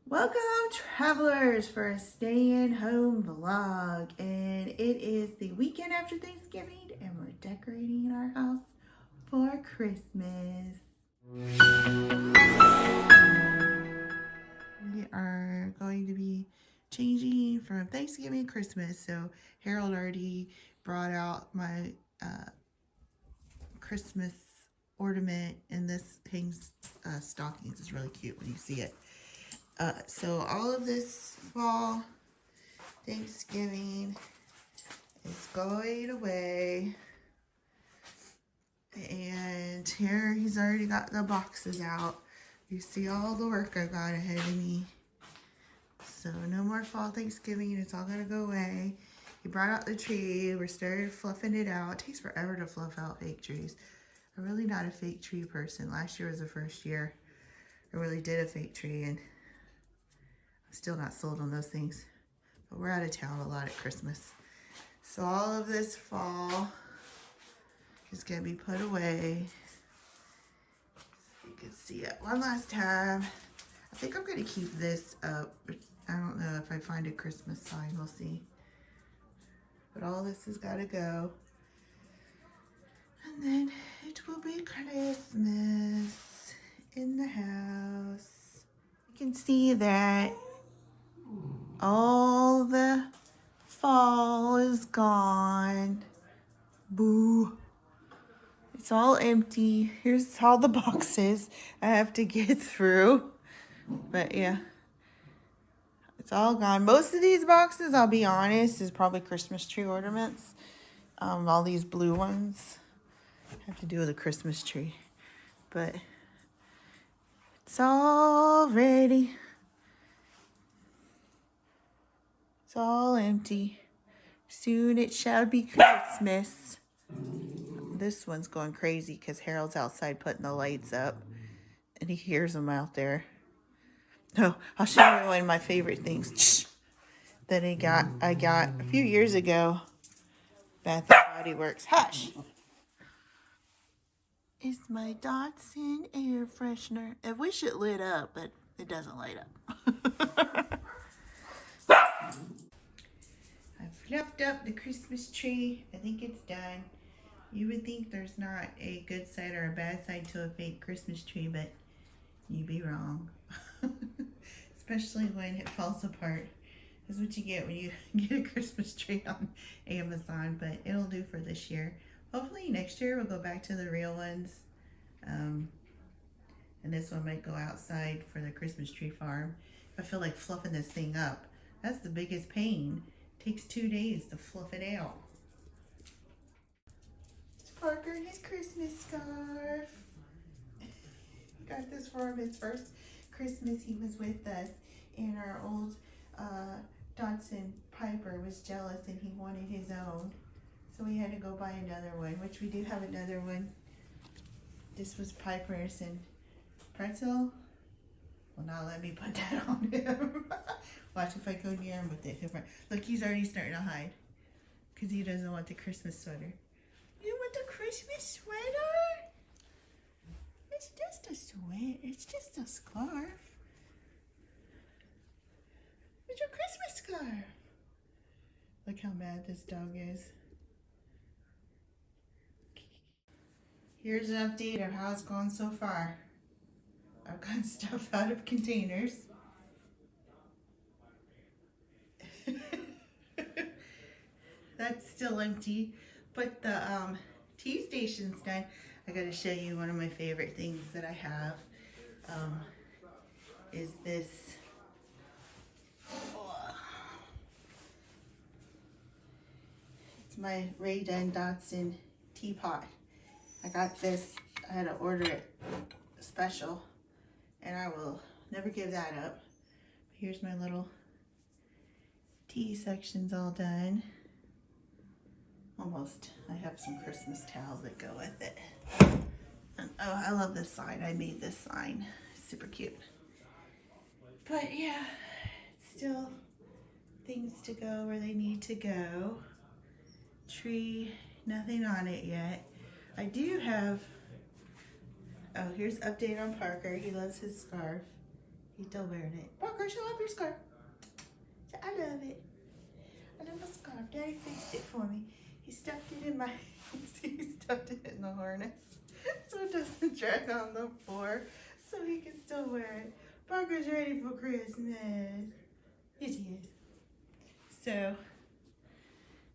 Welcome, travelers, for a stay-at-home vlog. And it is the weekend after Thanksgiving, and we're decorating our house for Christmas. We are going to be changing from Thanksgiving to Christmas. So Harold already brought out my Christmas ornament, and this hangs stockings. It's really cute when you see it. So all of this fall Thanksgiving is going away, and here he's already got the boxes out. You see all the work I got ahead of me. So no more fall Thanksgiving. It's all gonna go away. He brought out the tree. We're started fluffing it out. It takes forever to fluff out fake trees. I'm really not a fake tree person. Last year was the first year I really did a fake tree, and I'm still not sold on those things. But we're out of town a lot at Christmas. So all of this fall is going to be put away. You can see it one last time. I think I'm going to keep this up. I don't know if I find a Christmas sign. We'll see. But all this has got to go. And then it will be Christmas in the house. You can see that all the fall is gone. Boo. It's all empty. Here's all the boxes I have to get through. But yeah, it's all gone. Most of these boxes, I'll be honest, is probably Christmas tree ornaments. All these blue ones have to do with a Christmas tree. But it's all ready. It's all empty. Soon it shall be Christmas. This one's going crazy because Harold's outside putting the lights up, and he hears them out there. Oh, I'll show you one of my favorite things that I got a few years ago. Bath and Body Works. Hush! It's my Dotson air freshener. I wish it lit up, but it doesn't light up. I've fluffed up the Christmas tree. I think it's done. You would think there's not a good side or a bad side to a fake Christmas tree, but you'd be wrong. Especially when it falls apart. That's what you get when you get a Christmas tree on Amazon, but it'll do for this year. Hopefully next year we'll go back to the real ones. And this one might go outside for the Christmas tree farm. I feel like fluffing this thing up. That's the biggest pain. It takes 2 days to fluff it out. It's Parker and his Christmas scarf. Got this for him his first Christmas he was with us, and our old Dodson Piper was jealous and he wanted his own, so we had to go buy another one, which we do have another one. This was Piper's, and Pretzel will not let me put that on him. Watch if I go near him with it. Look, he's already starting to hide because he doesn't want the Christmas sweater. You want the Christmas sweater? It's just a sweat. It's just a scarf. It's your Christmas scarf. Look how mad this dog is. Here's an update of how it's gone so far. I've gotten stuff out of containers. That's still empty, but the tea station's done. I gotta show you one of my favorite things that I have. Is this it's my Ray Dunn Dotson teapot. I got this, I had to order it special, and I will never give that up. Here's my little tea sections all done. Almost. I have some Christmas towels that go with it. And, oh, I love this sign. I made this sign. Super cute. But yeah, still things to go where they need to go. Tree, nothing on it yet. I do have, oh, here's update on Parker. He loves his scarf. He's still wearing it. Parker, show up your scarf. I love it. I love my scarf. Daddy fixed it for me. He stuffed it in my, he stuffed it in the harness so it doesn't drag on the floor, so he can still wear it. Parker's ready for Christmas. Yes, he is. So,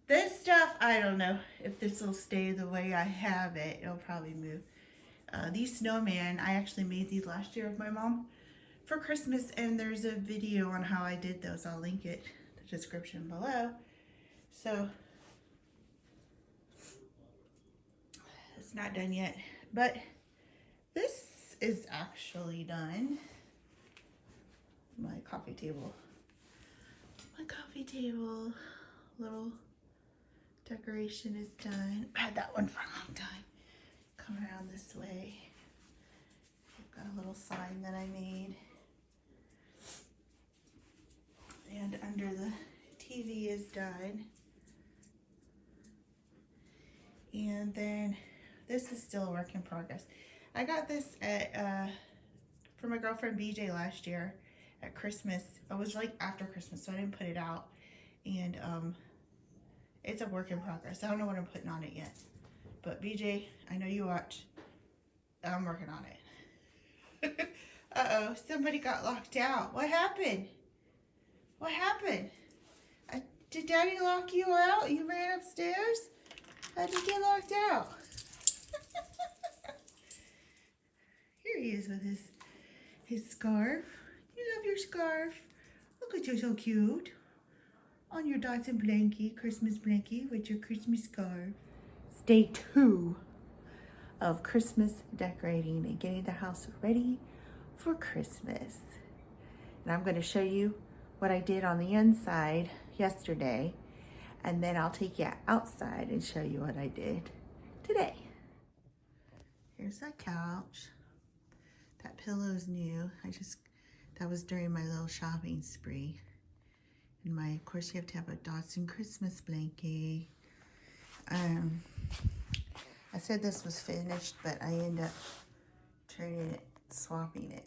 this stuff, I don't know if this will stay the way I have it. It'll probably move. These snowmen, I actually made these last year with my mom for Christmas, and there's a video on how I did those. I'll link it in the description below. So, it's not done yet, but this is actually done. My coffee table. My coffee table, little decoration is done. I had that one for a long time. Come around this way. I've got a little sign that I made. And under the TV is done. And then this is still a work in progress. I got this at from my girlfriend BJ last year at Christmas. It was like after Christmas, so I didn't put it out. And it's a work in progress. I don't know what I'm putting on it yet. But BJ, I know you watch. I'm working on it. Uh-oh, somebody got locked out. What happened? What happened? Did Daddy lock you out? You ran upstairs? How did you get locked out? Here he is with his scarf. You love your scarf. Look at you, so cute. On your Dotson blankie, Christmas blankie with your Christmas scarf. Day 2 of Christmas decorating and getting the house ready for Christmas. And I'm going to show you what I did on the inside yesterday, and then I'll take you outside and show you what I did today. Here's that couch. That pillow's new. That was during my little shopping spree. And of course you have to have a Dotson Christmas blanket. I said this was finished, but I ended up swapping it.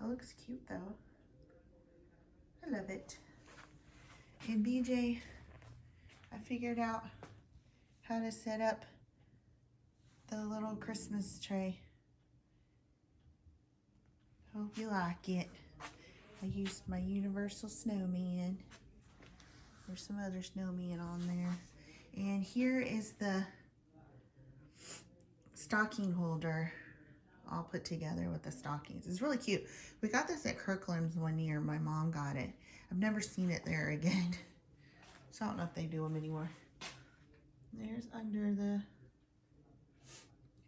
That looks cute though. I love it. And BJ, I figured out how to set up the little Christmas tray. Hope you like it. I used my Universal Snowman. There's some other snowman on there. And here is the stocking holder all put together with the stockings. It's really cute. We got this at Kirkland's one year. My mom got it. I've never seen it there again. So I don't know if they do them anymore. There's under the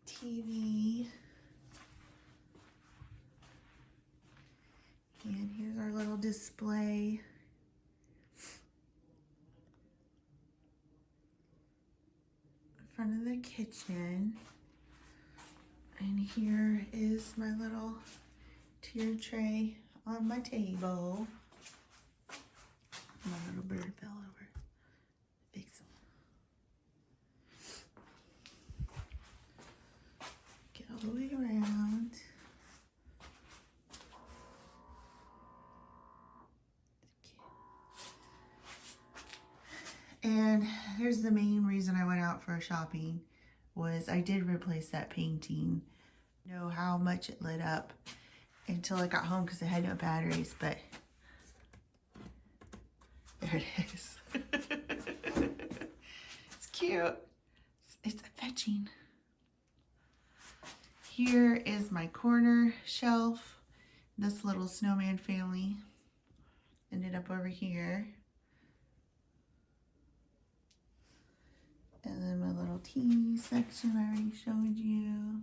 TV. And here's our little display. In front of the kitchen. And here is my little tier tray on my table. My little bird fell over. Fix him. Get all the way around. And here's the main reason I went out for shopping was I did replace that painting. Know how much it lit up until I got home because it had no batteries, but there it is. It's cute. It's fetching. Here is my corner shelf. This little snowman family ended up over here. And then my little tea section I already showed you.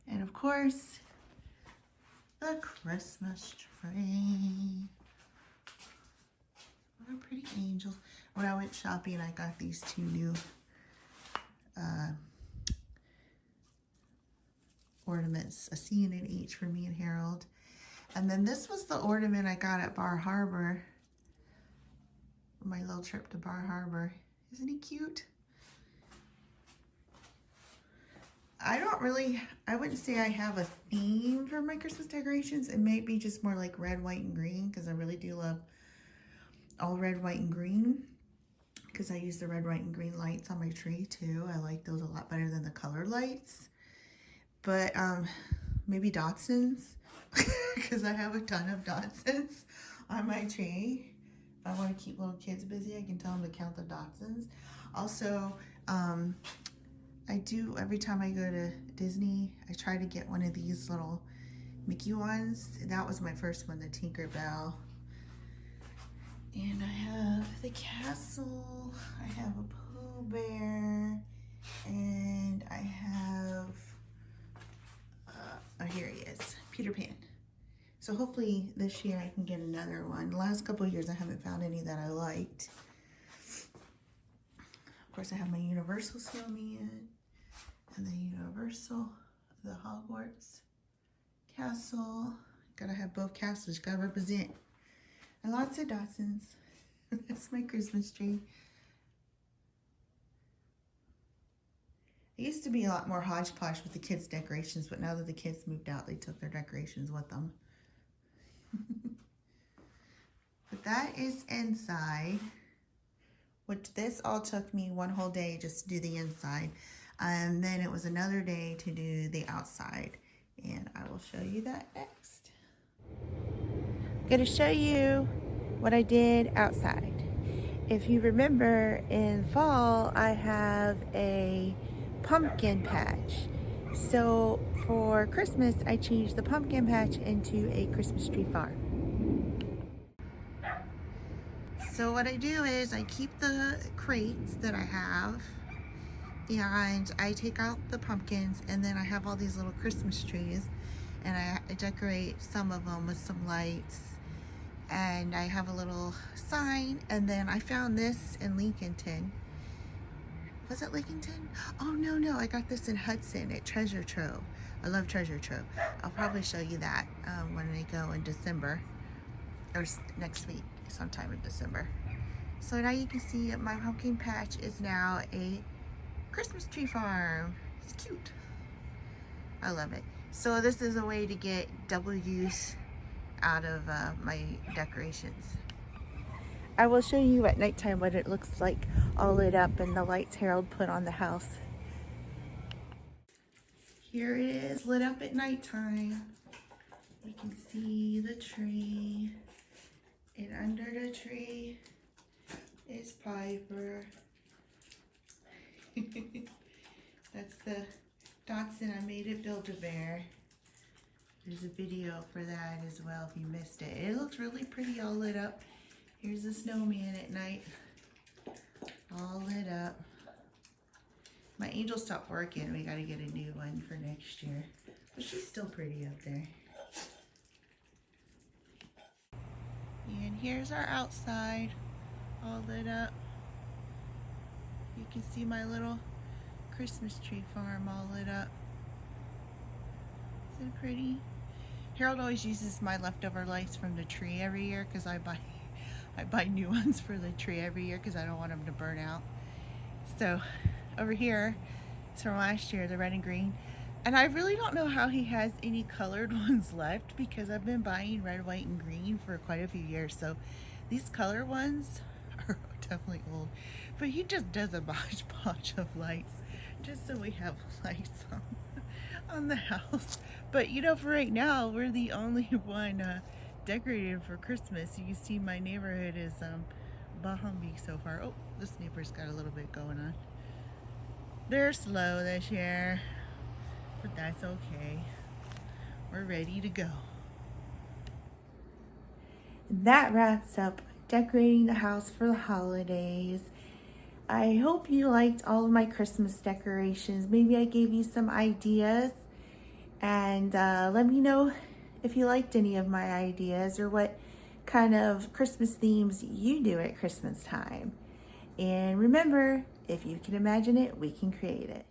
And of course, the Christmas tree. What a pretty angels. When I went shopping, I got these 2 new ornaments, a scene in each for me and Harold. And then this was the ornament I got at Bar Harbor. My little trip to Bar Harbor. Isn't he cute? I wouldn't say I have a theme for my Christmas decorations. It may be just more like red, white, and green, because I really do love all red, white, and green, because I use the red, white, and green lights on my tree too. I like those a lot better than the color lights. But maybe Dotsons, because I have a ton of Dotsons on my tree. I want to keep little kids busy. I can tell them to count the Dotsons. Also, I do, every time I go to Disney, I try to get one of these little Mickey ones. That was my first one, the Tinkerbell. And I have the castle, I have a Pooh Bear, and I have, oh, here he is, Peter Pan. So hopefully this year I can get another one. The last couple of years I haven't found any that I liked. Of course, I have my Universal Snowman, and the Hogwarts castle. Gotta have both castles, gotta represent. And lots of Dotsons. That's my Christmas tree. It used to be a lot more hodgepodge with the kids' decorations, but now that the kids moved out, they took their decorations with them. But that is inside, which this all took me one whole day just to do the inside. And then it was another day to do the outside. And I will show you that next. I'm going to show you what I did outside. If you remember, in fall, I have a pumpkin patch. So for Christmas, I changed the pumpkin patch into a Christmas tree farm. So what I do is I keep the crates that I have, and I take out the pumpkins, and then I have all these little Christmas trees, and I decorate some of them with some lights, and I have a little sign. And then I found this in Lincolnton. Was it Lincolnton? Oh, no, I got this in Hudson at Treasure Trove. I love Treasure Trove. I'll probably show you that when I go in December, or next week, sometime in December. So now you can see my pumpkin patch is now a Christmas tree farm. It's cute. I love it. So this is a way to get double use out of my decorations. I will show you at nighttime what it looks like all lit up and the lights Harold put on the house. Here it is lit up at nighttime. You can see the tree, and under the tree is Piper. That's the Dotson. I made it Build-A-Bear. There's a video for that as well if you missed it. It looks really pretty all lit up. Here's the snowman at night, all lit up. My angel stopped working. We gotta get a new one for next year. But she's still pretty up there. And here's our outside, all lit up. You can see my little Christmas tree farm all lit up. Isn't it pretty? Harold always uses my leftover lights from the tree every year, because I buy new ones for the tree every year because I don't want them to burn out. So over here, it's from last year, the red and green. And I really don't know how he has any colored ones left, because I've been buying red, white, and green for quite a few years. So these color ones are definitely old. But he just does a hodgepodge of lights just so we have lights on the house. But you know, for right now, we're the only one decorated for Christmas. You can see my neighborhood is Bahumby so far. Oh, this neighbor's got a little bit going on. They're slow this year, but that's okay. We're ready to go. That wraps up decorating the house for the holidays. I hope you liked all of my Christmas decorations. Maybe I gave you some ideas, and let me know if you liked any of my ideas, or what kind of Christmas themes you do at Christmas time. And remember, if you can imagine it, we can create it.